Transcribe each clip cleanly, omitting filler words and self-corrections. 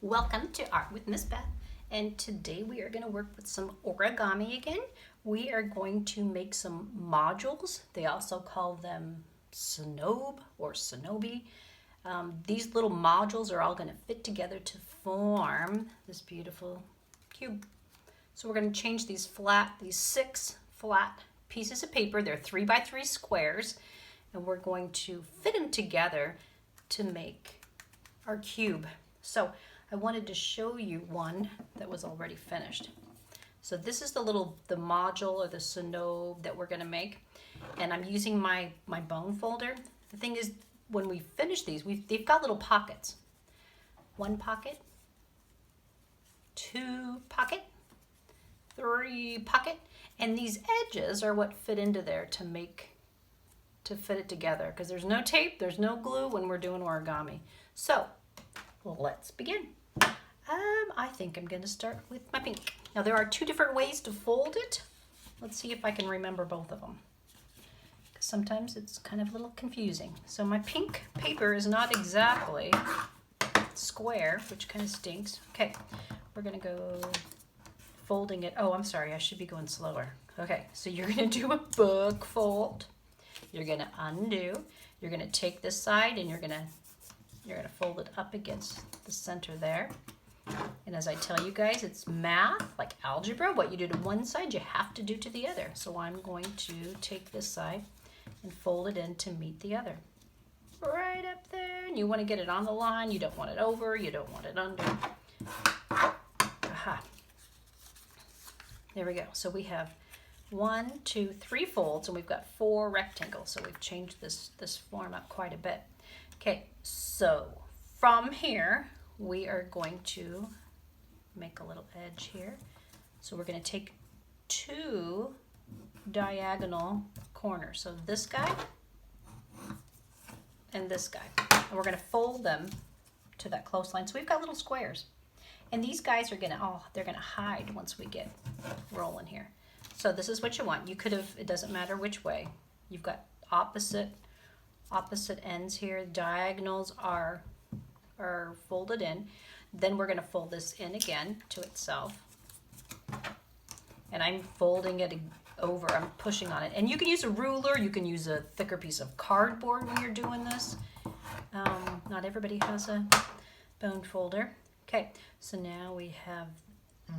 Welcome to Art with Miss Beth, and today we are going to work with some origami again. We are going to make some modules. They also call them sonobe or sonobi. These little modules are all going to fit together to form this beautiful cube. So we're going to change these 6 flat pieces of paper. They're 3 by 3 squares, and we're going to fit them together to make our cube. So I wanted to show you one that was already finished. So this is the module or the sonobe that we're going to make, and I'm using my bone folder. The thing is, when we finish these, they've got little pockets. 1 pocket, 2 pocket, 3 pocket, and these edges are what fit into there to fit it together, because there's no tape, there's no glue when we're doing origami. So let's begin. I think I'm going to start with my pink. Now there are 2 different ways to fold it. Let's see if I can remember both of them, because sometimes it's kind of a little confusing. So my pink paper is not exactly square, which kind of stinks. Okay, we're going to go folding it. Oh, I'm sorry, I should be going slower. Okay, so you're going to do a book fold. You're going to undo. You're going to take this side and you're going to fold it up against the center there. And as I tell you guys, it's math, like algebra. What you do to one side, you have to do to the other. So I'm going to take this side and fold it in to meet the other. Right up there. And you want to get it on the line. You don't want it over. You don't want it under. Aha. There we go. So we have 1, 2, 3 folds, and we've got 4 rectangles. So we've changed this form up quite a bit. Okay, so from here, we are going to make a little edge here. So we're going to take 2 diagonal corners. So this guy and this guy. And we're going to fold them to that close line. So we've got little squares. And these guys are going to, they're going to hide once we get rolling here. So this is what you want. You could have, it doesn't matter which way. You've got opposite ends here. Diagonals are folded in. Then we're going to fold this in again to itself. And I'm folding it over. I'm pushing on it. And you can use a ruler. You can use a thicker piece of cardboard when you're doing this. Not everybody has a bone folder. Okay, so now we have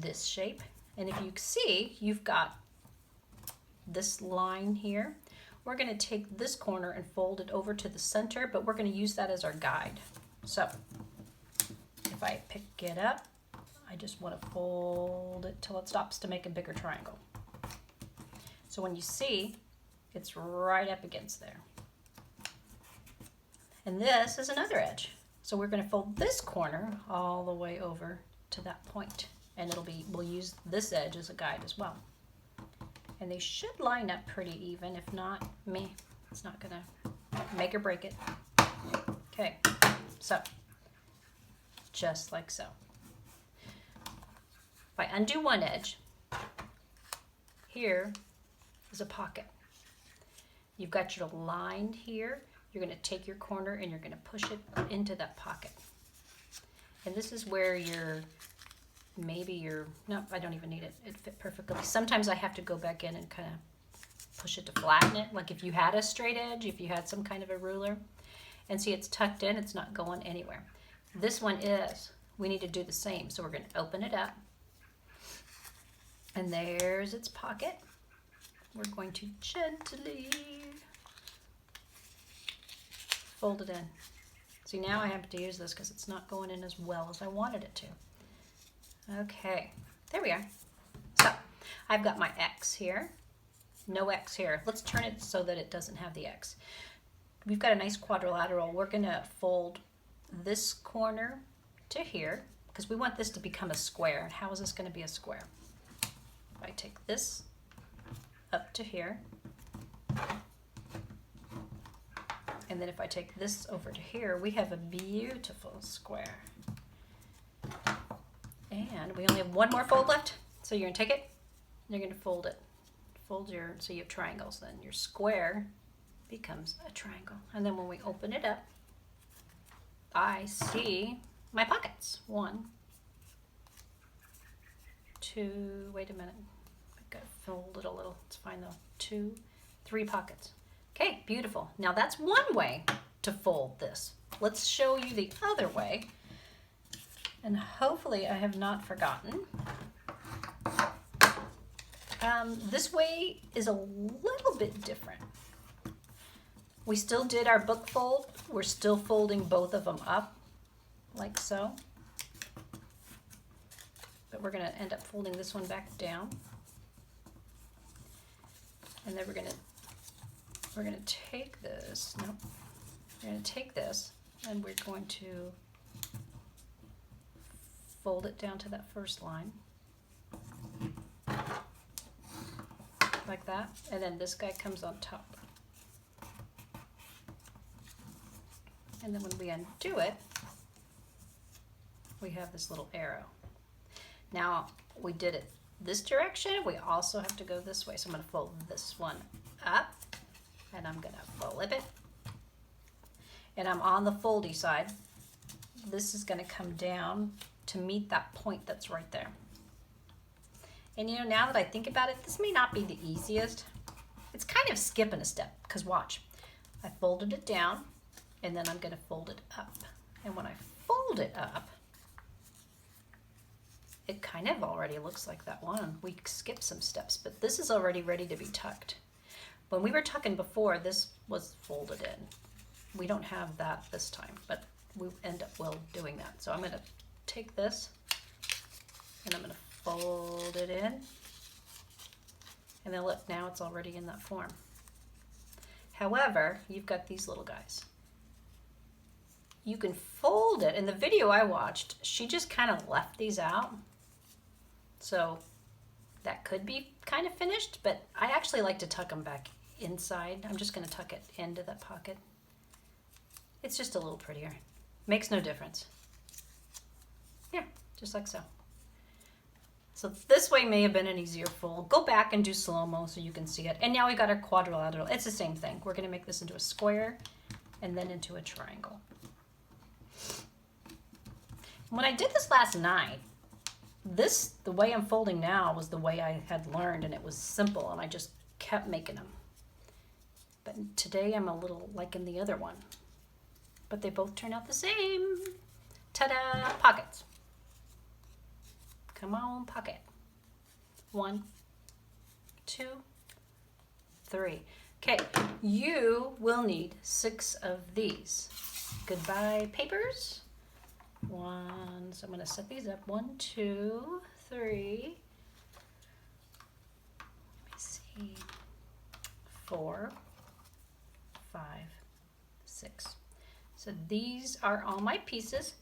this shape. And if you see, you've got this line here. We're going to take this corner and fold it over to the center, but we're going to use that as our guide. So if I pick it up, I just want to fold it till it stops to make a bigger triangle. So when you see, it's right up against there. And this is another edge. So we're going to fold this corner all the way over to that point. And we'll use this edge as a guide as well. And they should line up pretty even. If not, it's not gonna make or break it. Okay, so just like so. If I undo one edge, here is a pocket. You've got your line here. You're gonna take your corner and you're gonna push it into that pocket. And this is where no, I don't even need it. It fit perfectly. Sometimes I have to go back in and kind of push it to flatten it. Like if you had a straight edge, if you had some kind of a ruler. And see, it's tucked in, it's not going anywhere. This one is. We need to do the same. So we're going to open it up. And there's its pocket. We're going to gently fold it in. See, now I have to use this because it's not going in as well as I wanted it to. Okay, there we are. So I've got my X here, no X here. Let's turn it so that it doesn't have the X. We've got a nice quadrilateral. We're gonna fold this corner to here because we want this to become a square. And how is this gonna be a square? I take this up to here. And then if I take this over to here, we have a beautiful square. And we only have 1 more fold left. So you're gonna take it, you're gonna fold it. So you have triangles then. Your square becomes a triangle. And then when we open it up, I see my pockets. 1, 2, wait a minute. I gotta fold it a little. It's fine though. 2, 3 pockets. Okay, beautiful. Now that's one way to fold this. Let's show you the other way. And hopefully I have not forgotten. This way is a little bit different. We still did our book fold. We're still folding both of them up, like so. But we're gonna end up folding this one back down. And then we're gonna take this, nope. We're gonna take this and we're going to fold it down to that first line. Like that. And then this guy comes on top. And then when we undo it, we have this little arrow. Now, we did it this direction. We also have to go this way. So I'm going to fold this one up, and I'm going to flip it. And I'm on the foldy side. This is going to come down to meet that point that's right there. And you know, now that I think about it, this may not be the easiest. It's kind of skipping a step, because watch. I folded it down, and then I'm going to fold it up. And when I fold it up, it kind of already looks like that one. We skipped some steps, but this is already ready to be tucked. When we were tucking before, this was folded in. We don't have that this time, but we end up well doing that. So I'm going to take this, and I'm going to fold it in. And then look, now it's already in that form. However, you've got these little guys. You can fold it. In the video I watched, she just kind of left these out. So that could be kind of finished, but I actually like to tuck them back inside. I'm just going to tuck it into that pocket. It's just a little prettier. Makes no difference. Yeah, just like so. So this way may have been an easier fold. Go back and do slow-mo so you can see it. And now we got our quadrilateral. It's the same thing. We're going to make this into a square and then into a triangle. When I did this last night, the way I'm folding now was the way I had learned, and it was simple, and I just kept making them. But today I'm a little liking the other one. But they both turn out the same. Ta-da! Pockets. Come on, pocket. 1, 2, 3. Okay, you will need 6 of these. Goodbye, papers. 1, so I'm going to set these up. 1, 2, 3. Let me see. 4, 5, 6. So these are all my pieces.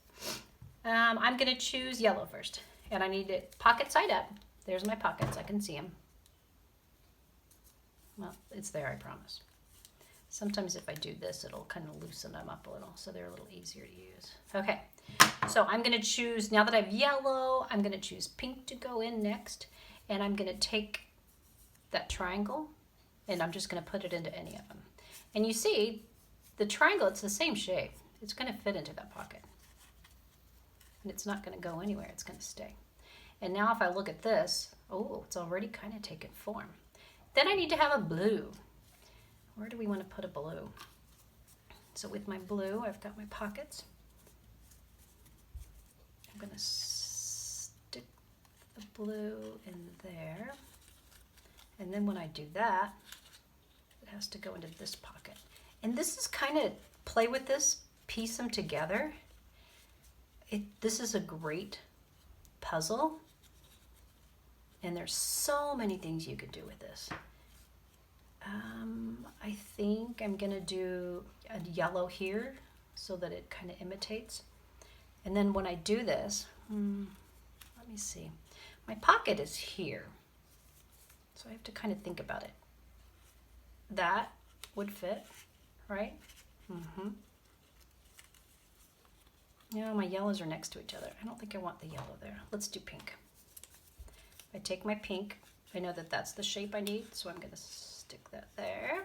I'm going to choose yellow first. And I need it pocket side up. There's my pockets. I can see them. Well, it's there, I promise. Sometimes if I do this, it'll kind of loosen them up a little, so they're a little easier to use. Okay, so I'm going to choose, now that I have yellow, I'm going to choose pink to go in next. And I'm going to take that triangle, and I'm just going to put it into any of them. And you see, the triangle, it's the same shape. It's going to fit into that pocket. And it's not going to go anywhere. It's going to stay. And now if I look at this, oh, it's already kind of taken form. Then I need to have a blue. Where do we want to put a blue? So with my blue, I've got my pockets. I'm going to stick the blue in there. And then when I do that, it has to go into this pocket. And this is kind of, play with this, piece them together. This is a great puzzle, and there's so many things you could do with this. I think I'm gonna do a yellow here so that it kind of imitates. And then when I do this, let me see, my pocket is here, so I have to kind of think about it. That would fit, right? You know, my yellows are next to each other. I don't think I want the yellow there. Let's do pink. I take my pink. I know that that's the shape I need, so I'm going to stick that there.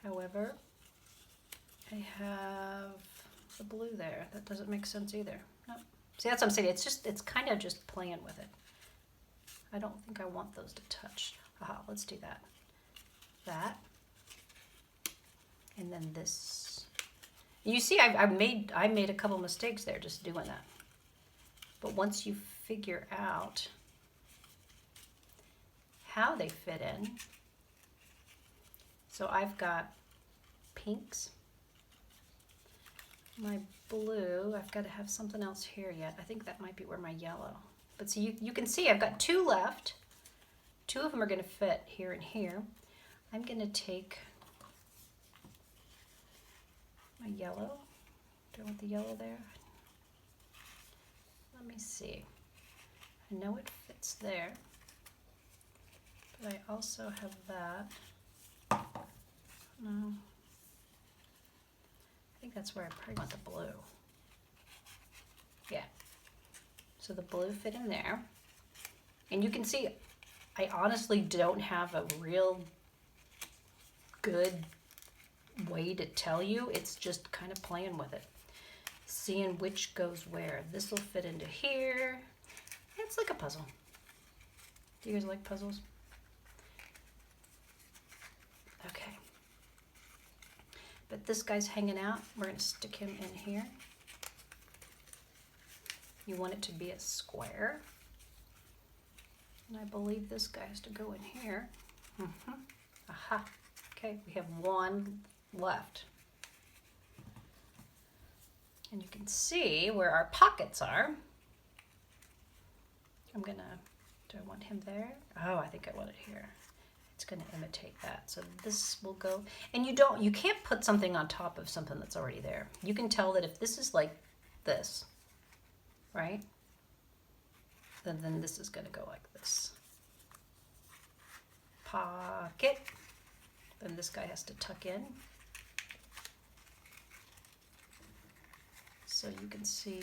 However, I have the blue there. That doesn't make sense either. Nope. See, that's what I'm saying. It's kind of just playing with it. I don't think I want those to touch. Aha, let's do that. That. And then this. You see, I made a couple mistakes there just doing that. But once you figure out how they fit in, so I've got pinks, my blue, I've got to have something else here yet. I think that might be where my yellow. But see, you can see I've got 2 left. 2 of them are going to fit here and here. I'm going to take my yellow. Do I want the yellow there? Let me see. I know it fits there, but I also have that. No. I think that's where I probably want the blue. Yeah. So the blue fit in there. And you can see, I honestly don't have a real good way to tell you. It's just kind of playing with it. Seeing which goes where. This will fit into here. It's like a puzzle. Do you guys like puzzles? Okay. But this guy's hanging out. We're going to stick him in here. You want it to be a square. And I believe this guy has to go in here. Aha. Okay, we have 1 left. And you can see where our pockets are. I'm gonna, do I want him there? Oh, I think I want it here. It's gonna imitate that. So this will go, and you can't put something on top of something that's already there. You can tell that if this is like this, right? Then this is gonna go like this. Pocket. Then this guy has to tuck in. So you can see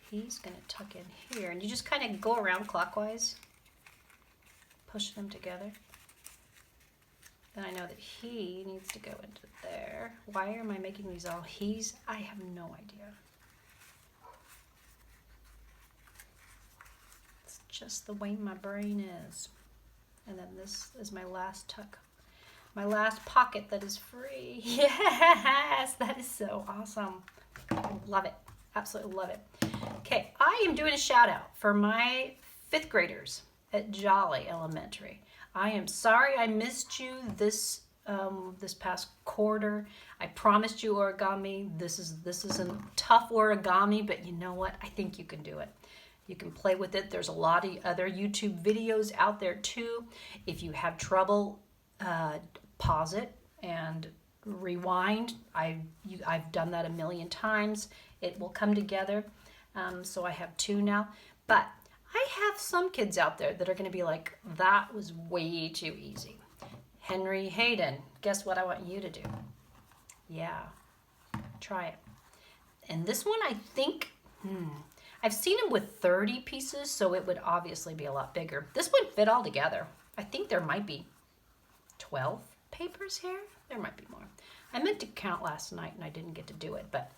he's going to tuck in here. And you just kind of go around clockwise, push them together. Then I know that he needs to go into there. Why am I making these all he's? I have no idea. It's just the way my brain is. And then this is my last tuck. My last pocket that is free. Yes, that is so awesome. I love it. Absolutely love it. Okay, I am doing a shout out for my 5th graders at Jolley Elementary. I am sorry I missed you this past quarter. I promised you origami. This is a tough origami, but you know what? I think you can do it. You can play with it. There's a lot of other YouTube videos out there too. If you have trouble, pause it and rewind. I've done that a million times. It will come together. So I have 2 now. But I have some kids out there that are going to be like, that was way too easy. Henry Hayden, guess what I want you to do? Yeah, try it. And this one, I think, I've seen them with 30 pieces, so it would obviously be a lot bigger. This would fit all together. I think there might be 12 papers here. There might be more. I meant to count last night and I didn't get to do it, but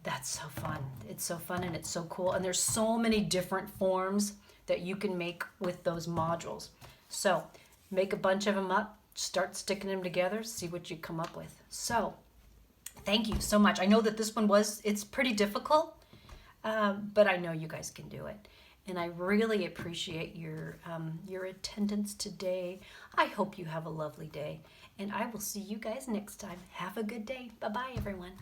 that's so fun. It's so fun and it's so cool. And there's so many different forms that you can make with those modules. So make a bunch of them up, start sticking them together, see what you come up with. So thank you so much. I know that this one it's pretty difficult, but I know you guys can do it. And I really appreciate your attendance today. I hope you have a lovely day. And I will see you guys next time. Have a good day. Bye-bye, everyone.